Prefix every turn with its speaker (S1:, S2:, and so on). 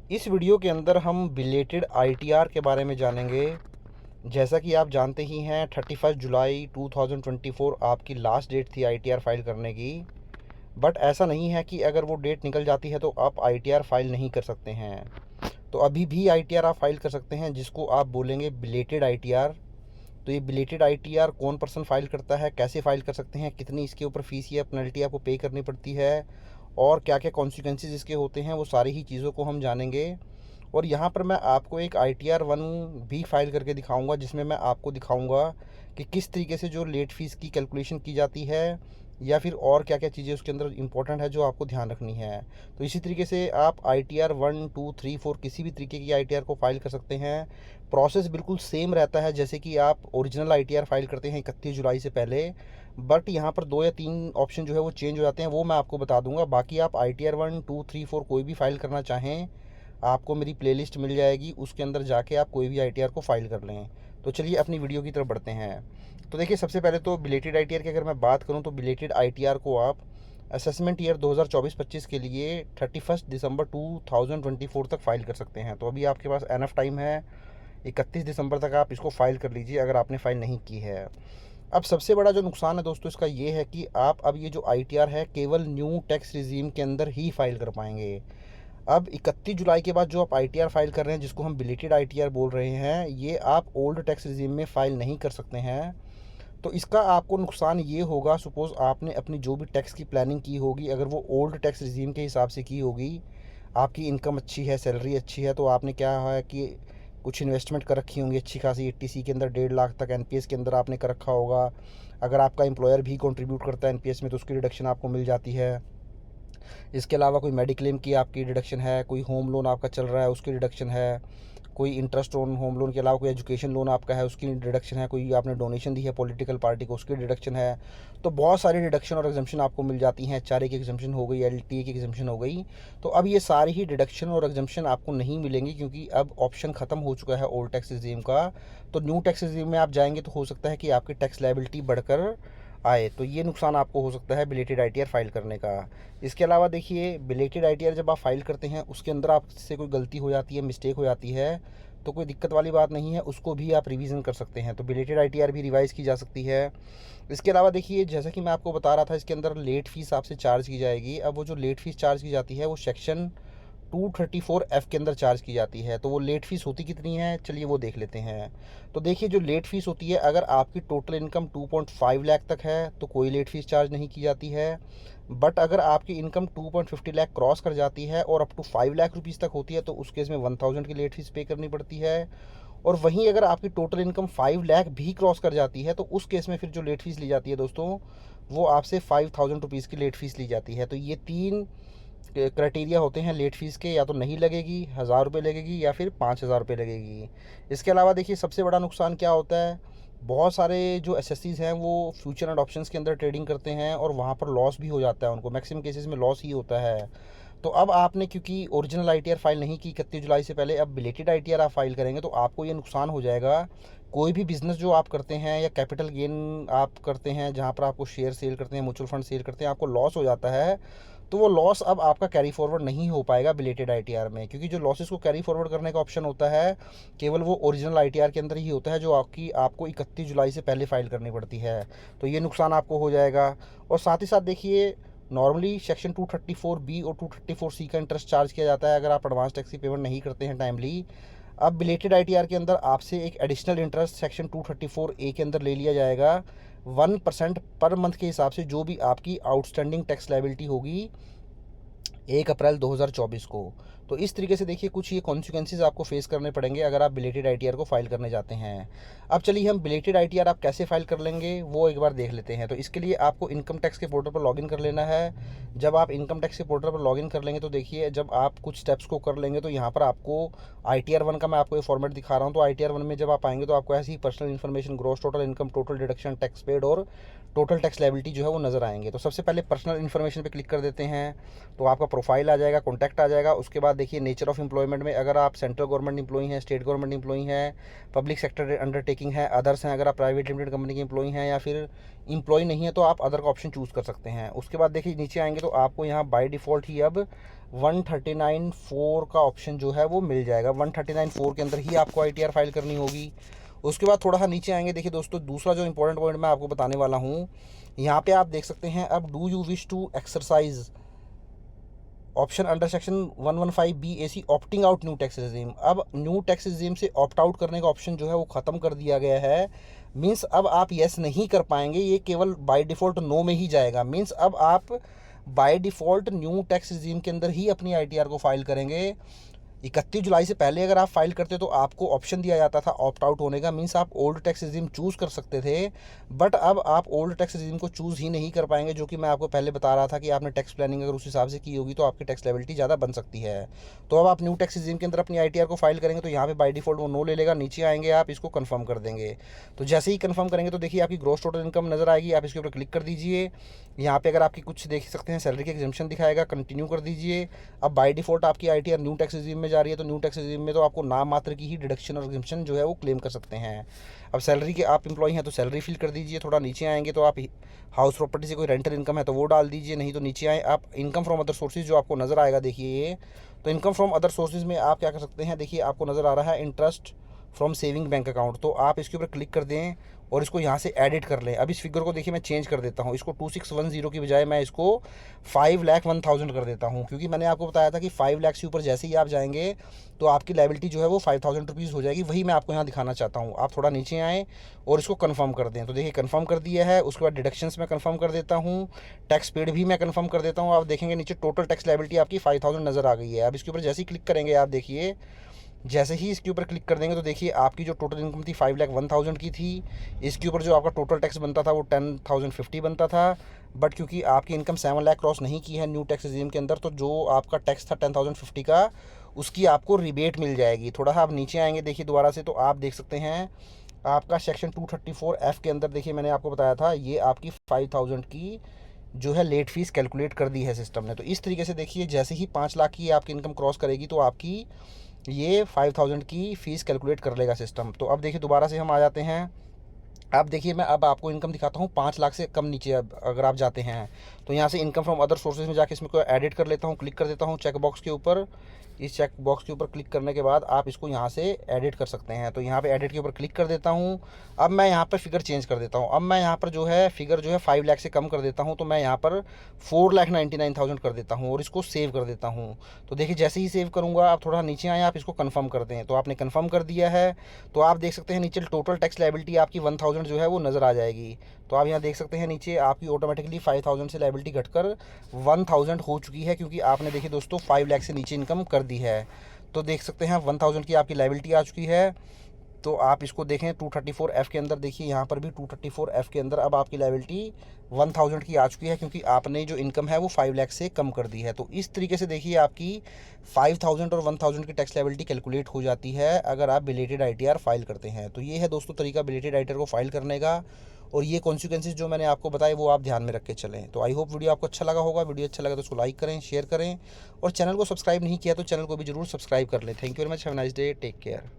S1: इस वीडियो के अंदर हम बिलेटेड आईटीआर के बारे में जानेंगे। जैसा कि आप जानते ही हैं 31 जुलाई 2024 आपकी लास्ट डेट थी आईटीआर फाइल करने की। बट ऐसा नहीं है कि अगर वो डेट निकल जाती है तो आप आईटीआर फाइल नहीं कर सकते हैं। तो अभी भी आईटीआर आप फाइल कर सकते हैं, जिसको आप बोलेंगे बिलेटेड आईटीआर। तो ये बिलेटेड आईटीआर कौन पर्सन फाइल करता है, कैसे फाइल कर सकते हैं, कितनी इसके ऊपर फीस या पेनल्टी आपको पे करनी पड़ती है और क्या क्या कॉन्सिक्वेंसेस इसके होते हैं, वो सारी ही चीज़ों को हम जानेंगे। और यहाँ पर मैं आपको एक ITR-1 भी फाइल करके दिखाऊंगा, जिसमें मैं आपको दिखाऊंगा कि किस तरीके से जो लेट फीस की कैलकुलेशन की जाती है या फिर और क्या क्या चीज़ें उसके अंदर इंपॉर्टेंट है जो आपको ध्यान रखनी है। तो इसी तरीके से आप ITR-1, 2, 3, 4 किसी भी तरीके की ITR को फाइल कर सकते हैं। प्रोसेस बिल्कुल सेम रहता है जैसे कि आप ओरिजिनल ITR फाइल करते हैं 31 जुलाई से पहले। बट यहाँ पर 2 या 3 ऑप्शन जो है वो चेंज हो जाते हैं, वो मैं आपको बता दूंगा। बाकी आप ITR-1, 2, 3, 4 कोई भी फाइल करना चाहें, आपको मेरी प्लेलिस्ट मिल जाएगी, उसके अंदर जाके आप कोई भी आईटीआर को फाइल कर लें। तो चलिए अपनी वीडियो की तरफ बढ़ते हैं। तो देखिए, सबसे पहले तो बिलेटेड आईटीआर की अगर मैं बात करूं तो बिलेटेड आईटीआर को आप असेसमेंट ईयर 2024-25 के लिए 31 दिसंबर 2024 तक फाइल कर सकते हैं। तो अभी आपके पास एनफ टाइम है, 31 दिसंबर तक आप इसको फाइल कर लीजिए अगर आपने फाइल नहीं की है। अब सबसे बड़ा जो नुकसान है दोस्तों इसका ये है कि आप अब ये जो आईटीआर है केवल न्यू टैक्स रिजीम के अंदर ही फाइल कर पाएंगे। अब 31 जुलाई के बाद जो आप आईटीआर फाइल कर रहे हैं, जिसको हम बिलेटेड आईटीआर बोल रहे हैं, ये आप ओल्ड टैक्स रिजीम में फ़ाइल नहीं कर सकते हैं। तो इसका आपको नुकसान ये होगा, सपोज़ आपने अपनी जो भी टैक्स की प्लानिंग की होगी, अगर वो ओल्ड टैक्स रिजीम के हिसाब से की होगी, आपकी इनकम अच्छी है, सैलरी अच्छी है, तो आपने क्या है कि कुछ इन्वेस्टमेंट कर रखी होंगी अच्छी खासी, एटीसी के अंदर 1.5 लाख तक एनपीएस के अंदर आपने कर रखा होगा। अगर आपका एम्प्लॉयर भी कंट्रीब्यूट करता है एनपीएस में तो उसकी डिडक्शन आपको मिल जाती है। इसके अलावा कोई मेडिक्लेम की आपकी डिडक्शन है, कोई होम लोन आपका चल रहा है उसकी डिडक्शन है, कोई इंटरेस्ट ऑन होम लोन के अलावा कोई एजुकेशन लोन आपका है उसकी डिडक्शन है, कोई आपने डोनेशन दी है पॉलिटिकल पार्टी को उसकी डिडक्शन है। तो बहुत सारी डिडक्शन और एग्जम्पशन आपको मिल जाती हैं। HRA की एग्जम्पशन हो गई, LTA की एग्जम्पशन हो गई। तो अब ये सारी ही डिडक्शन और एग्जम्पशन आपको नहीं मिलेंगी, क्योंकि अब ऑप्शन ख़त्म हो चुका है ओल्ड टैक्स रिजीम का। तो न्यू टैक्स रिजीम में आप जाएंगे तो हो सकता है कि आपकी टैक्स लायबिलिटी बढ़कर आए। तो ये नुकसान आपको हो सकता है बिलेटेड आईटीआर फाइल करने का। इसके अलावा देखिए, बिलेटेड आईटीआर जब आप फाइल करते हैं उसके अंदर आपसे कोई गलती हो जाती है, मिस्टेक हो जाती है, तो कोई दिक्कत वाली बात नहीं है, उसको भी आप रिवीजन कर सकते हैं। तो बिलेटेड आईटीआर भी रिवाइज़ की जा सकती है। इसके अलावा देखिए, जैसा कि मैं आपको बता रहा था, इसके अंदर लेट फ़ीस आपसे चार्ज की जाएगी। अब वो जो लेट फ़ीस चार्ज की जाती है वो सेक्शन 234F के अंदर चार्ज की जाती है। तो वो लेट फ़ीस होती कितनी है, चलिए वो देख लेते हैं। तो देखिए, जो लेट फ़ीस होती है, अगर आपकी टोटल इनकम 2.5 लाख तक है तो कोई लेट फ़ीस चार्ज नहीं की जाती है। बट अगर आपकी इनकम 2.50 लाख क्रॉस कर जाती है और अप टू 5 लाख रुपीज़ तक होती है तो उस केस में 1000 की लेट फ़ीस पे करनी पड़ती है। और वहीं अगर आपकी टोटल इनकम 5 लाख भी क्रॉस कर जाती है तो उस केस में फिर जो लेट फ़ीस ली जाती है दोस्तों, वो आपसे 5000 रुपीज़ की लेट फ़ीस ली जाती है। तो ये 3 क्राइटेरिया होते हैं लेट फ़ीस के, या तो नहीं लगेगी, 1000 रुपये लगेगी, या फिर 5000 रुपये लगेगी। इसके अलावा देखिए, सबसे बड़ा नुकसान क्या होता है, बहुत सारे जो एसएससीज़ हैं वो फ्यूचर एंड ऑप्शंस के अंदर ट्रेडिंग करते हैं और वहाँ पर लॉस भी हो जाता है उनको, मैक्सिमम केसेस में लॉस ही होता है। तो अब आपने क्योंकि ओरिजिनल आईटीआर फाइल नहीं की 31 जुलाई से पहले, अब बिलेटेड आईटीआर आप फाइल करेंगे तो आपको ये नुकसान हो जाएगा। कोई भी बिज़नेस जो आप करते हैं या कैपिटल गेन आप करते हैं, जहाँ पर आपको शेयर सेल करते हैं, म्यूचुअल फंड सेल करते हैं, आपको लॉस हो जाता है, तो वो लॉस अब आपका कैरी फॉरवर्ड नहीं हो पाएगा बिलेटेड आईटीआर में, क्योंकि जो लॉसेस को कैरी फॉरवर्ड करने का ऑप्शन होता है केवल वो ओरिजिनल आईटीआर के अंदर ही होता है, जो आपको 31 जुलाई से पहले फाइल करनी पड़ती है। तो ये नुकसान आपको हो जाएगा। और साथ ही साथ देखिए, नॉर्मली सेक्शन 234B और 234C का इंटरेस्ट चार्ज किया जाता है अगर आप एडवांस टैक्स की पेमेंट नहीं करते हैं टाइमली। अब बिलेटेड आईटीआर के अंदर आपसे एक एडिशनल इंटरेस्ट सेक्शन 234A के अंदर ले लिया जाएगा 1% पर मंथ के हिसाब से, जो भी आपकी आउटस्टैंडिंग टैक्स लायबिलिटी होगी 1 अप्रैल 2024 को। तो इस तरीके से देखिए, कुछ ये कॉन्सिक्वेंसेस आपको फेस करने पड़ेंगे अगर आप बिलेटेड आईटीआर को फाइल करने जाते हैं। अब चलिए हम बिलेटेड आईटीआर आप कैसे फाइल कर लेंगे वो एक बार देख लेते हैं। तो इसके लिए आपको इनकम टैक्स के पोर्टल पर लॉगिन कर लेना है। जब आप इनकम टैक्स के पोर्टल पर लॉगिन कर लेंगे तो देखिए, जब आप कुछ स्टेप्स को कर लेंगे तो यहाँ पर आपको ITR-1 का मैं आपको ये फॉर्मेट दिखा रहा हूँ। तो ITR-1 में जब आप आएंगे तो आपको ऐसी ही personal information, gross total income, total deduction, tax paid और टोटल टैक्स लायबिलिटी जो है वो नज़र आएंगे। तो सबसे पहले पर्सनल इन्फॉर्मेशन पे क्लिक कर देते हैं। तो आपका प्रोफाइल आ जाएगा, कॉन्टैक्ट आ जाएगा। उसके बाद देखिए नेचर ऑफ एम्प्लॉयमेंट में अगर आप सेंट्रल गवर्नमेंट एम्प्लॉई हैं, स्टेट गवर्नमेंट एम्प्लॉई हैं, पब्लिक सेक्टर अंडरटेकिंग है, अदर्स हैं, अगर आप प्राइवेट लिमिटेड कंपनी के एम्प्लॉई हैं या फिर एम्प्लॉई नहीं है तो आप अदर का ऑप्शन चूज़ कर सकते हैं। उसके बाद देखिए नीचे आएंगे तो आपको यहाँ बाय डिफ़ॉल्ट ही अब 139(4) का ऑप्शन जो है वो मिल जाएगा। 139(4) के अंदर ही आपको ITR फाइल करनी होगी। उसके बाद थोड़ा सा नीचे आएंगे, देखिए दोस्तों दूसरा जो इंपॉर्टेंट पॉइंट मैं आपको बताने वाला हूँ, यहाँ पे आप देख सकते हैं अब do you wish to exercise option under section 115BAC opting out new tax regime. अब न्यू टैक्स रिजीम से ऑप्ट आउट करने का ऑप्शन जो है वो ख़त्म कर दिया गया है। मीन्स अब आप येस नहीं कर पाएंगे, ये केवल बाय डिफ़ॉल्ट नो में ही जाएगा। मीन्स अब आप by default new tax regime के अंदर ही अपनी ITR को फाइल करेंगे। 31 जुलाई से पहले अगर आप फाइल करते तो आपको ऑप्शन दिया जाता था ऑप्ट आउट होने का। मीन्स आप ओल्ड टैक्स रिजीम चूज़ कर सकते थे, बट अब आप ओल्ड टैक्स रिजीम को चूज़ ही नहीं कर पाएंगे, जो कि मैं आपको पहले बता रहा था कि आपने टैक्स प्लानिंग अगर उस हिसाब से की होगी तो आपकी टैक्स लायबिलिटी ज़्यादा बन सकती है। तो अब आप न्यू टैक्स रिजीम के अंदर अपनी ITR को फाइल करेंगे तो यहाँ पे बाय डिफ़ॉल्ट वो नो ले लेगा। नीचे आएंगे आप इसको कन्फर्म कर देंगे, तो जैसे ही कन्फर्म करेंगे तो देखिए आपकी ग्रॉस टोटल इनकम नज़र आएगी। आप इसके ऊपर क्लिक कर दीजिए। यहाँ पे अगर आपकी कुछ देख सकते हैं सैलरी की एग्जम्पशन दिखाएगा, कंटिन्यू कर दीजिए। अब बाय डिफ़ॉल्ट आपकी ITR न्यू टैक्स रिजीम में जा रही है, तो न्यू टैक्स रिजीम में तो आपको नाम मात्र की ही डिडक्शन और एग्जम्पशन जो है वो क्लेम कर सकते हैं। अब सैलरी के आप एम्प्लॉई हैं तो सैलरी फिल कर दीजिए। थोड़ा नीचे आएंगे तो आप हाउस प्रॉपर्टी से कोई रेंटल इनकम है तो वो डाल दीजिए, नहीं तो नीचे आए आप इनकम फ्रॉम अदर सोर्सेज जो आपको नज़र आएगा। देखिए ये तो इनकम फ्रॉम अदर सोर्सेज में आप क्या कर सकते हैं, देखिए आपको नज़र आ रहा है interest from saving bank account, तो आप इसके ऊपर क्लिक कर दें और इसको यहाँ से एडिट कर लें। अब इस फिगर को देखिए मैं चेंज कर देता हूँ, इसको 2610 की बजाय मैं इसको 5,01,000 कर देता हूँ, क्योंकि मैंने आपको बताया था कि 5 लाख से ऊपर जैसे ही आप जाएंगे तो आपकी लायबिलिटी जो है वो 5,000 रुपीज़ हो जाएगी। वही मैं आपको यहाँ दिखाना चाहता हूँ। आप थोड़ा नीचे आएँ और इसको कन्फर्म कर दें, तो देखिए कन्फर्म कर दिया है। उसके बाद डिडक्शंस मैं कन्फर्म कर देता हूँ, टैक्स पेड भी मैं कन्फर्म कर देता हूँ। आप देखेंगे नीचे टोटल टैक्स लायबिलिटी आपकी 5,000 नज़र आ गई है। अब इसके ऊपर जैसे ही क्लिक करेंगे आप देखिए, जैसे ही इसके ऊपर क्लिक कर देंगे तो देखिए आपकी जो टोटल इनकम थी 5,01,000 की थी। इसके ऊपर जो आपका टोटल टैक्स बनता था वो 10,050 बनता था, बट क्योंकि आपकी इनकम 7 लाख क्रॉस नहीं की है न्यू टैक्स रिजीम के अंदर, तो जो आपका टैक्स था 10,050 का, उसकी आपको रिबेट मिल जाएगी। थोड़ा सा आप नीचे आएंगे देखिए दोबारा से, तो आप देख सकते हैं आपका सेक्शन 234F के अंदर देखिए मैंने आपको बताया था ये आपकी 5,000 की जो है लेट फीस कैलकुलेट कर दी है सिस्टम ने। तो इस तरीके से देखिए जैसे ही 5 लाख की आपकी इनकम क्रॉस करेगी तो आपकी ये 5,000 की फ़ीस कैलकुलेट कर लेगा सिस्टम। तो अब देखिए दोबारा से हम आ जाते हैं। अब देखिए मैं अब आपको इनकम दिखाता हूँ 5 लाख से कम नीचे। अब अगर आप जाते हैं तो यहाँ से इनकम फ्रॉम अदर सोर्सेज में जाके इसमें को एडिट कर लेता हूँ, क्लिक कर देता हूँ चेक बॉक्स के ऊपर। इस चेक बॉक्स के ऊपर क्लिक करने के बाद आप इसको यहाँ से एडिट कर सकते हैं, तो यहाँ पे एडिट के ऊपर क्लिक कर देता हूँ। अब मैं यहाँ पर फिगर चेंज कर देता हूँ। अब मैं यहाँ पर जो है फिगर जो है 5 लाख से कम कर देता हूँ, तो मैं यहाँ पर 4,99,000 कर देता हूँ और इसको सेव कर देता हूँ। तो देखिए जैसे ही सेव करूँगा आप थोड़ा नीचे आए, आप इसको कन्फर्म कर दें, तो आपने कन्फर्म कर दिया है। तो आप देख सकते हैं नीचे टोटल टैक्स लायबिलिटी आपकी 1,000 जो है वो नज़र आ जाएगी। तो आप यहाँ देख सकते हैं नीचे आपकी ऑटोमेटिकली 5,000 से लायबिलिटी घटकर 1,000 हो चुकी है, क्योंकि आपने देखिए दोस्तों 5 लाख से नीचे इनकम कर दी है। तो देख सकते हैं 1,000 की आपकी लायबिलिटी आ चुकी है। तो आप इसको देखें 234F के अंदर, देखिए यहाँ पर भी 234F के अंदर अब आपकी लायबिलिटी 1,000 की आ चुकी है, क्योंकि आपने जो इनकम है वो 5 लाख से कम कर दी है। तो इस तरीके से देखिए आपकी 5,000 और 1,000 की टैक्स लायबिलिटी कैलकुलेट हो जाती है अगर आप बिलेटेड ITR फाइल करते हैं। तो ये है दोस्तों तरीका बिलेटेड ITR को फाइल करने का, और ये कॉन्सिक्वेंसेज जो मैंने आपको बताए वो आप ध्यान में रख के चलें। तो आई होप वीडियो आपको अच्छा लगा होगा। वीडियो अच्छा लगा तो उसको लाइक करें, शेयर करें, और चैनल को सब्सक्राइब नहीं किया तो चैनल को भी जरूर सब्सक्राइब कर लें। Thank you very much, have a nice day, take care.